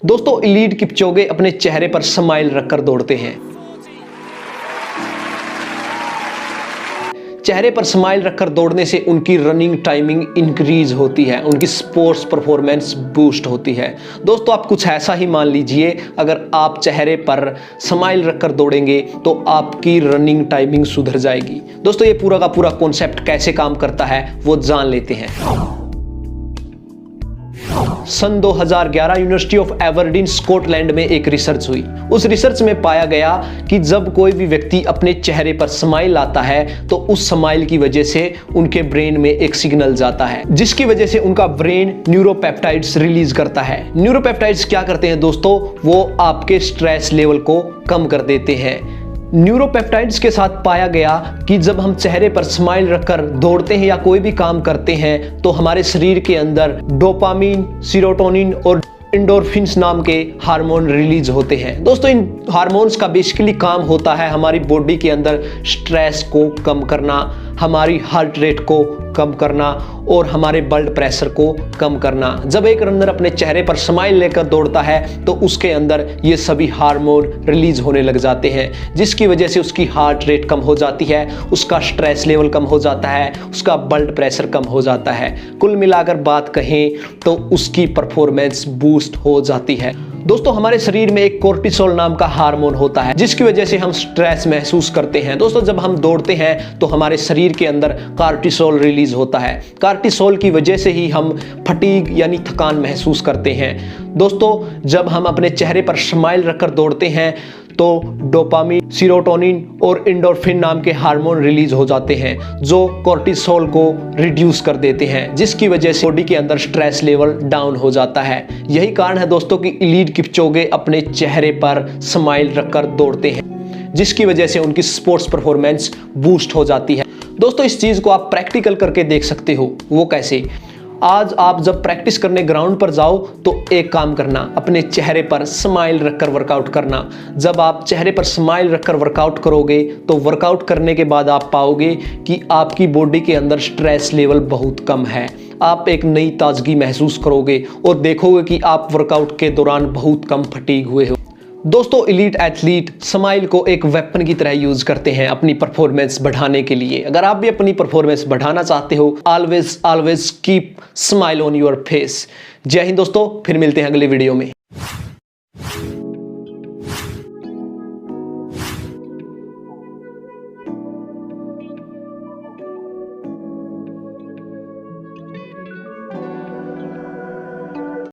दोस्तों elite Kipchoge अपने चेहरे पर स्माइल रखकर दौड़ते हैं। चेहरे पर स्माइल रखकर दौड़ने से उनकी रनिंग टाइमिंग इंक्रीज होती है, उनकी स्पोर्ट्स परफॉर्मेंस बूस्ट होती है। दोस्तों आप कुछ ऐसा ही मान लीजिए, अगर आप चेहरे पर स्माइल रखकर दौड़ेंगे तो आपकी रनिंग टाइमिंग सुधर जाएगी। दोस्तों ये पूरा का पूरा कॉन्सेप्ट कैसे काम करता है वो जान लेते हैं। सन 2011 यूनिवर्सिटी ऑफ एबरडीन स्कॉटलैंड में एक रिसर्च हुई। उस रिसर्च में पाया गया कि जब कोई भी व्यक्ति अपने चेहरे पर स्माइल लाता है तो उस स्माइल की वजह से उनके ब्रेन में एक सिग्नल जाता है, जिसकी वजह से उनका ब्रेन न्यूरोपेप्टाइड्स रिलीज करता है। न्यूरोपेप्टाइड्स क्या करते हैं दोस्तों, वो आपके स्ट्रेस लेवल को कम कर देते हैं। न्यूरोपेप्टाइड्स के साथ पाया गया कि जब हम चेहरे पर स्माइल रखकर दौड़ते हैं या कोई भी काम करते हैं तो हमारे शरीर के अंदर डोपामिन, सीरोटोनिन और एंडोर्फिन्स नाम के हार्मोन रिलीज होते हैं। दोस्तों इन हार्मोन्स का बेसिकली काम होता है हमारी बॉडी के अंदर स्ट्रेस को कम करना, हमारी हार्ट रेट को कम करना और हमारे ब्लड प्रेशर को कम करना। जब एक रनर अपने चेहरे पर स्माइल लेकर दौड़ता है तो उसके अंदर ये सभी हार्मोन रिलीज होने लग जाते हैं, जिसकी वजह से उसकी हार्ट रेट कम हो जाती है, उसका स्ट्रेस लेवल कम हो जाता है, उसका ब्लड प्रेशर कम हो जाता है। कुल मिलाकर बात कहें तो उसकी परफॉर्मेंस बूस्ट हो जाती है। दोस्तों हमारे शरीर में एक कोर्टिसोल नाम का हार्मोन होता है, जिसकी वजह से हम स्ट्रेस महसूस करते हैं। दोस्तों जब हम दौड़ते हैं तो हमारे शरीर के अंदर कार्टिसोल रिलीज होता है। कार्टिसोल की वजह से ही हम फटीग यानी थकान महसूस करते हैं। दोस्तों जब हम अपने चेहरे पर स्माइल रखकर दौड़ते हैं तो डोपामिन, सीरोटोनिन और एंडोर्फिन नाम के हार्मोन रिलीज हो जाते हैं जो कोर्टिसोल को रिड्यूस कर देते हैं, जिसकी वजह से बॉडी के अंदर स्ट्रेस लेवल डाउन हो जाता है। यही कारण है दोस्तों कि एलीट किपचोगे अपने चेहरे पर स्माइल रखकर दौड़ते हैं, जिसकी वजह से उनकी स्पोर्ट्स परफॉर्मेंस बूस्ट हो जाती है। दोस्तों इस चीज़ को आप प्रैक्टिकल करके देख सकते हो। वो कैसे? आज आप जब प्रैक्टिस करने ग्राउंड पर जाओ तो एक काम करना, अपने चेहरे पर स्माइल रखकर वर्कआउट करना। जब आप चेहरे पर स्माइल रखकर वर्कआउट करोगे तो वर्कआउट करने के बाद आप पाओगे कि आपकी बॉडी के अंदर स्ट्रेस लेवल बहुत कम है। आप एक नई ताजगी महसूस करोगे और देखोगे कि आप वर्कआउट के दौरान बहुत कम फटीग हुए हो। दोस्तों एलीट एथलीट स्माइल को एक वेपन की तरह यूज करते हैं अपनी परफॉर्मेंस बढ़ाने के लिए। अगर आप भी अपनी परफॉर्मेंस बढ़ाना चाहते हो, always keep smile on your face. जय हिंद दोस्तों, फिर मिलते हैं अगले वीडियो में।